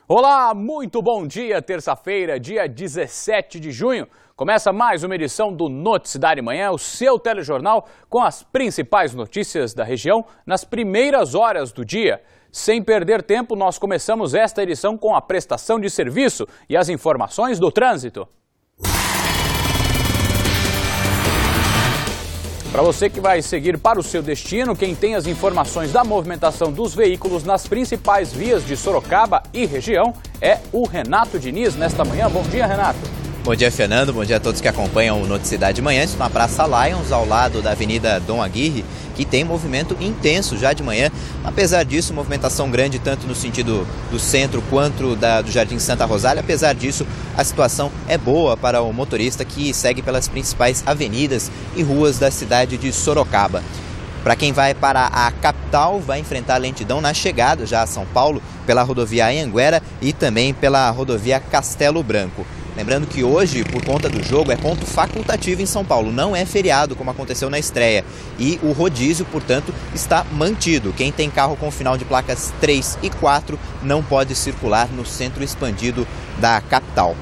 Olá, muito bom dia, terça-feira, dia 17 de junho. Começa mais uma edição do Noticidade Manhã, o seu telejornal com as principais notícias da região nas primeiras horas do dia. Sem perder tempo, nós começamos esta edição com a prestação de serviço e as informações do trânsito. Para você que vai seguir para o seu destino, quem tem as informações da movimentação dos veículos nas principais vias de Sorocaba e região é o Renato Diniz nesta manhã. Bom dia, Renato. Bom dia, Fernando. Bom dia a todos que acompanham o Noticidade Manhã. Estou na Praça Lions, ao lado da Avenida Dom Aguirre, que tem movimento intenso já de manhã. Apesar disso, movimentação grande tanto no sentido do centro quanto do Jardim Santa Rosália. Apesar disso, a situação é boa para o motorista que segue pelas principais avenidas e ruas da cidade de Sorocaba. Para quem vai para a capital, vai enfrentar lentidão na chegada já a São Paulo pela rodovia Anhanguera e também pela rodovia Castelo Branco. Lembrando que hoje, por conta do jogo, é ponto facultativo em São Paulo, não é feriado como aconteceu na estreia. E o rodízio, portanto, está mantido. Quem tem carro com final de placas 3 e 4 não pode circular no centro expandido da capital.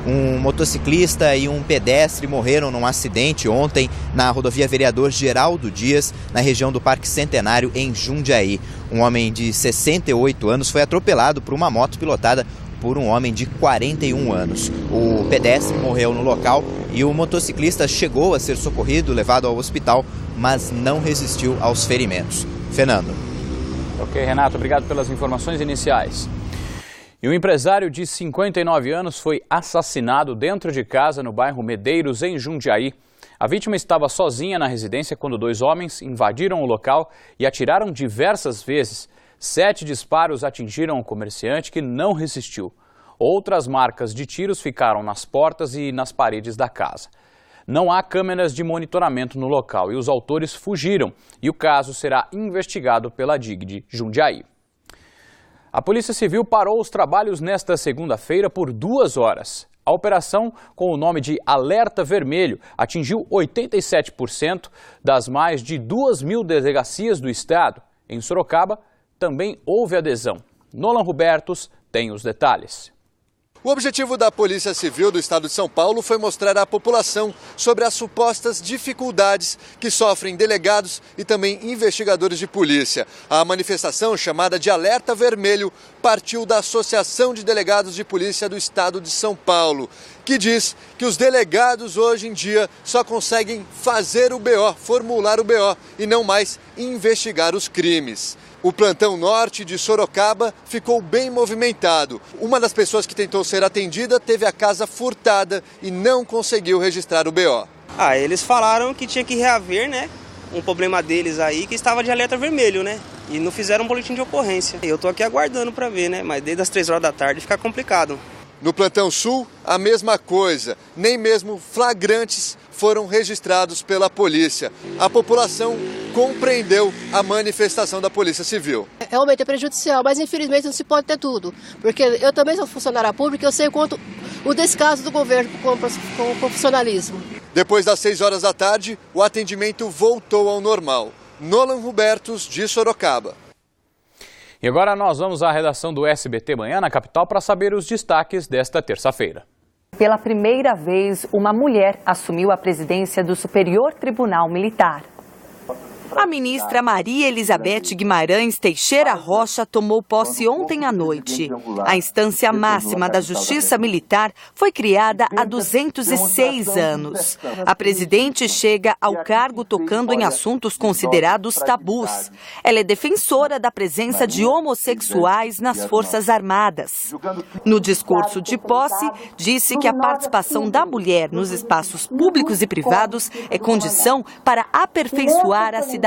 Um motociclista e um pedestre morreram num acidente ontem na rodovia Vereador Geraldo Dias, na região do Parque Centenário, em Jundiaí. Um homem de 68 anos foi atropelado por uma moto pilotada por um homem de 41 anos. O pedestre morreu no local e o motociclista chegou a ser socorrido, levado ao hospital, mas não resistiu aos ferimentos. Fernando. Ok, Renato, obrigado pelas informações iniciais. E um empresário de 59 anos foi assassinado dentro de casa no bairro Medeiros, em Jundiaí. A vítima estava sozinha na residência quando dois homens invadiram o local e atiraram diversas vezes. 7 disparos atingiram o comerciante, que não resistiu. Outras marcas de tiros ficaram nas portas e nas paredes da casa. Não há câmeras de monitoramento no local e os autores fugiram. E o caso será investigado pela DIG de Jundiaí. A Polícia Civil parou os trabalhos nesta segunda-feira por 2 horas. A operação, com o nome de Alerta Vermelho, atingiu 87% das mais de 2.000 delegacias do estado. Em Sorocaba, também houve adesão. Nolan Robertos tem os detalhes. O objetivo da Polícia Civil do Estado de São Paulo foi mostrar à população sobre as supostas dificuldades que sofrem delegados e também investigadores de polícia. A manifestação, chamada de Alerta Vermelho, partiu da Associação de Delegados de Polícia do Estado de São Paulo, que diz que os delegados hoje em dia só conseguem fazer o BO, formular o BO e não mais investigar os crimes. O plantão norte de Sorocaba ficou bem movimentado. Uma das pessoas que tentou ser atendida teve a casa furtada e não conseguiu registrar o BO. Eles falaram que tinha que reaver, né? Um problema deles aí, que estava de alerta vermelho, né? E não fizeram um boletim de ocorrência. Eu tô aqui aguardando para ver, né? Mas desde as 3 horas da tarde fica complicado. No plantão sul, a mesma coisa. Nem mesmo flagrantes foram registrados pela polícia. A população compreendeu a manifestação da Polícia Civil. Realmente é prejudicial, mas infelizmente não se pode ter tudo. Porque eu também sou funcionária pública, eu sei quanto o descaso do governo com o profissionalismo. Depois das 6 horas da tarde, o atendimento voltou ao normal. Nolan Robertos, de Sorocaba. E agora nós vamos à redação do SBT Manhã na capital para saber os destaques desta terça-feira. Pela primeira vez, uma mulher assumiu a presidência do Superior Tribunal Militar. A ministra Maria Elizabeth Guimarães Teixeira Rocha tomou posse ontem à noite. A instância máxima da Justiça Militar foi criada há 206 anos. A presidente chega ao cargo tocando em assuntos considerados tabus. Ela é defensora da presença de homossexuais nas Forças Armadas. No discurso de posse, disse que a participação da mulher nos espaços públicos e privados é condição para aperfeiçoar a cidadania.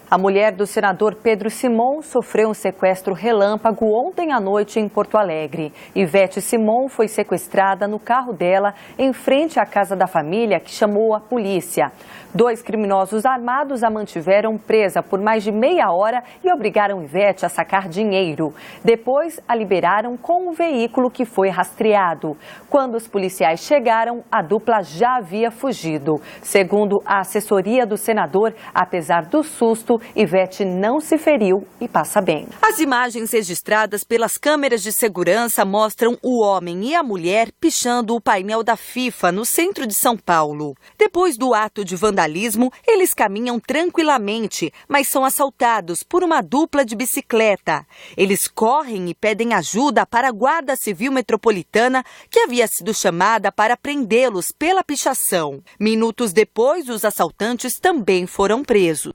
A mulher do senador Pedro Simon sofreu um sequestro relâmpago ontem à noite em Porto Alegre. Ivete Simon foi sequestrada no carro dela em frente à casa da família, que chamou a polícia. 2 criminosos armados a mantiveram presa por mais de meia hora e obrigaram Ivete a sacar dinheiro. Depois, a liberaram com um veículo que foi rastreado. Quando os policiais chegaram, a dupla já havia fugido. Segundo a assessoria do senador, apesar do susto, Ivete não se feriu e passa bem. As imagens registradas pelas câmeras de segurança mostram o homem e a mulher pichando o painel da FIFA no centro de São Paulo. Depois do ato de vandalismo, eles caminham tranquilamente, mas são assaltados por uma dupla de bicicleta. Eles correm e pedem ajuda para a Guarda Civil Metropolitana, que havia sido chamada para prendê-los pela pichação. Minutos depois, os assaltantes também foram presos.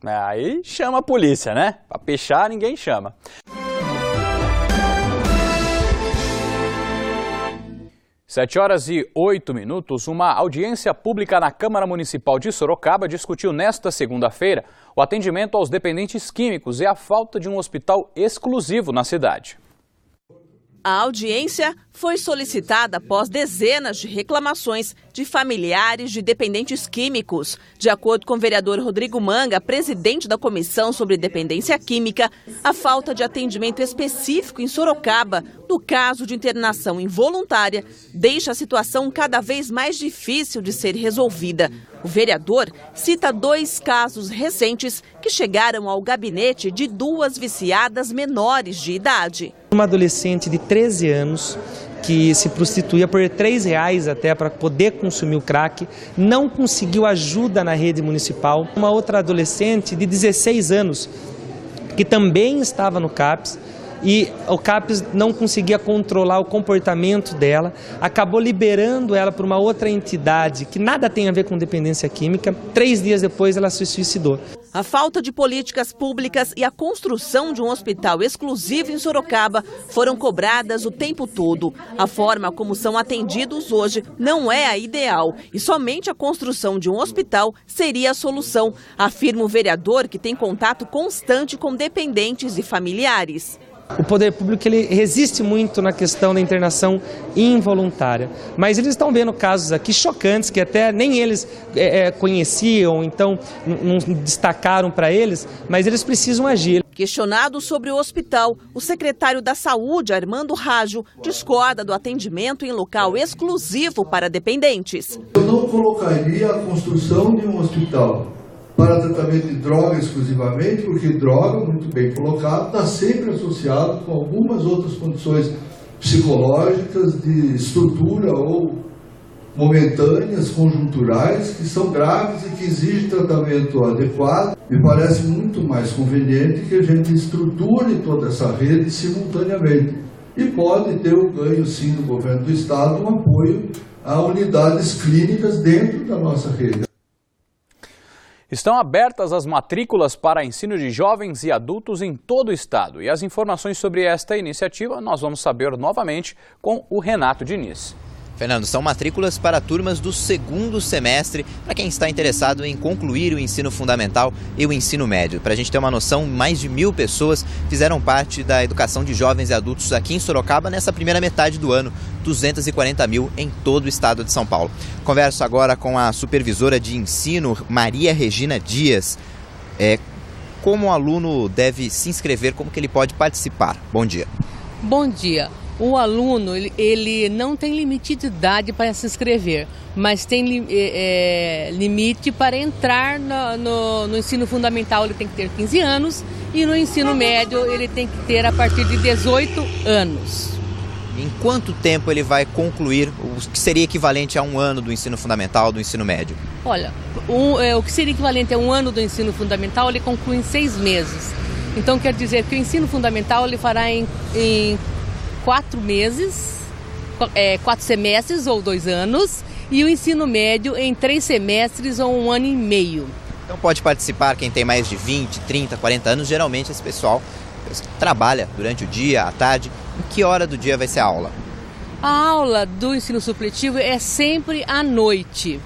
Aí chama a polícia, né? Pra pichar, ninguém chama. Sete horas e 8 minutos, uma audiência pública na Câmara Municipal de Sorocaba discutiu nesta segunda-feira o atendimento aos dependentes químicos e a falta de um hospital exclusivo na cidade. A audiência foi solicitada após dezenas de reclamações de familiares de dependentes químicos. De acordo com o vereador Rodrigo Manga, presidente da Comissão sobre Dependência Química, a falta de atendimento específico em Sorocaba, no caso de internação involuntária, deixa a situação cada vez mais difícil de ser resolvida. O vereador cita 2 casos recentes que chegaram ao gabinete de 2 viciadas menores de idade. Uma adolescente de 13 anos que se prostituía por R$3 até para poder consumir o crack, não conseguiu ajuda na rede municipal. Uma outra adolescente de 16 anos que também estava no CAPS e o CAPS não conseguia controlar o comportamento dela, acabou liberando ela para uma outra entidade que nada tem a ver com dependência química. 3 dias depois ela se suicidou. A falta de políticas públicas e a construção de um hospital exclusivo em Sorocaba foram cobradas o tempo todo. A forma como são atendidos hoje não é a ideal e somente a construção de um hospital seria a solução, afirma o vereador, que tem contato constante com dependentes e familiares. O poder público ele resiste muito na questão da internação involuntária, mas eles estão vendo casos aqui chocantes que até nem eles conheciam, então não destacaram para eles, mas eles precisam agir. Questionado sobre o hospital, o secretário da Saúde, Armando Raggio, discorda do atendimento em local exclusivo para dependentes. Eu não colocaria a construção de um hospital para tratamento de droga exclusivamente, porque droga, muito bem colocado, está sempre associado com algumas outras condições psicológicas de estrutura ou momentâneas, conjunturais, que são graves e que exigem tratamento adequado. Me parece muito mais conveniente que a gente estruture toda essa rede simultaneamente. E pode ter o ganho, sim, do governo do Estado, um apoio a unidades clínicas dentro da nossa rede. Estão abertas as matrículas para ensino de jovens e adultos em todo o estado. E as informações sobre esta iniciativa nós vamos saber novamente com o Renato Diniz. Fernando, são matrículas para turmas do 2º semestre, para quem está interessado em concluir o ensino fundamental e o ensino médio. Para a gente ter uma noção, mais de 1.000 pessoas fizeram parte da educação de jovens e adultos aqui em Sorocaba nessa primeira metade do ano, 240 mil em todo o estado de São Paulo. Converso agora com a supervisora de ensino, Maria Regina Dias. Como o aluno deve se inscrever, como que ele pode participar? Bom dia. Bom dia. O aluno, ele não tem limite de idade para se inscrever, mas tem limite para entrar no ensino fundamental, ele tem que ter 15 anos, e no ensino médio ele tem que ter a partir de 18 anos. Em quanto tempo ele vai concluir o que seria equivalente a 1 ano do ensino fundamental, do ensino médio? Olha, o que seria equivalente a 1 ano do ensino fundamental, ele conclui em 6 meses. Então quer dizer que o ensino fundamental ele fará em 4 meses, 4 semestres ou 2 anos, e o ensino médio em 3 semestres ou 1 ano e meio. Então pode participar quem tem mais de 20, 30, 40 anos. Geralmente esse pessoal trabalha durante o dia, à tarde. Em que hora do dia vai ser a aula? A aula do ensino supletivo é sempre à noite.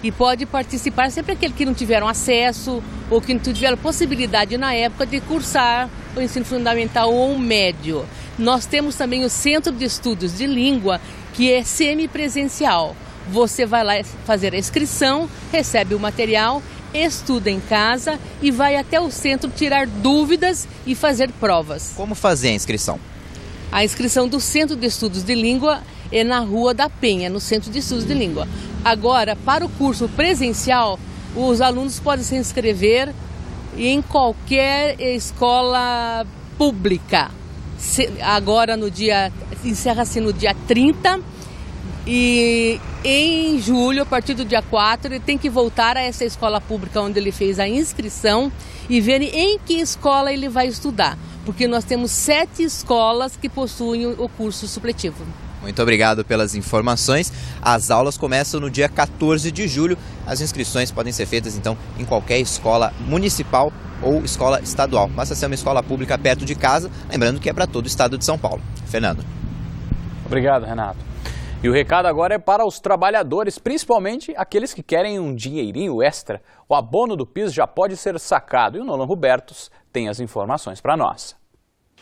E pode participar sempre aquele que não tiveram acesso ou que não tiveram possibilidade na época de cursar o ensino fundamental ou médio. Nós temos também o Centro de Estudos de Língua, que é semipresencial. Você vai lá fazer a inscrição, recebe o material, estuda em casa e vai até o centro tirar dúvidas e fazer provas. Como fazer a inscrição? A inscrição do Centro de Estudos de Língua é na Rua da Penha, no Centro de Estudos de Língua. Agora, para o curso presencial, os alunos podem se inscrever em qualquer escola pública. Agora encerra-se no dia 30 e em julho, a partir do dia 4, ele tem que voltar a essa escola pública onde ele fez a inscrição e ver em que escola ele vai estudar, porque nós temos 7 escolas que possuem o curso supletivo. Muito obrigado pelas informações. As aulas começam no dia 14 de julho. As inscrições podem ser feitas, então, em qualquer escola municipal ou escola estadual. Basta ser uma escola pública perto de casa, lembrando que é para todo o estado de São Paulo. Fernando. Obrigado, Renato. E o recado agora é para os trabalhadores, principalmente aqueles que querem um dinheirinho extra. O abono do PIS já pode ser sacado e o Nolan Robertos tem as informações para nós.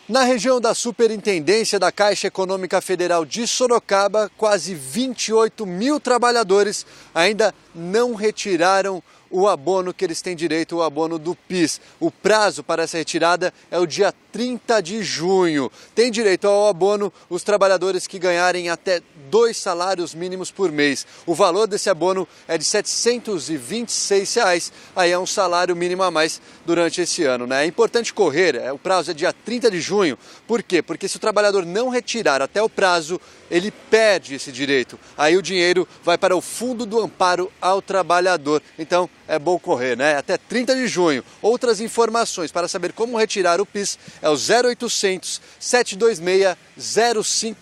Na região da Superintendência da Caixa Econômica Federal de Sorocaba, quase 28 mil trabalhadores ainda não retiraram o abono que eles têm direito, o abono do PIS. O prazo para essa retirada é o dia 30 de junho. Tem direito ao abono os trabalhadores que ganharem até 2 salários mínimos por mês. O valor desse abono é de R$ 726, aí é um salário mínimo a mais durante esse ano, né? É importante correr, o prazo é dia 30 de junho. Por quê? Porque se o trabalhador não retirar até o prazo, ele perde esse direito. Aí o dinheiro vai para o Fundo do Amparo ao Trabalhador. Então é bom correr, né? Até 30 de junho. Outras informações para saber como retirar o PIS é o 0800 726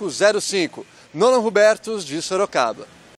0505. Nolan Robertos, de Sorocaba.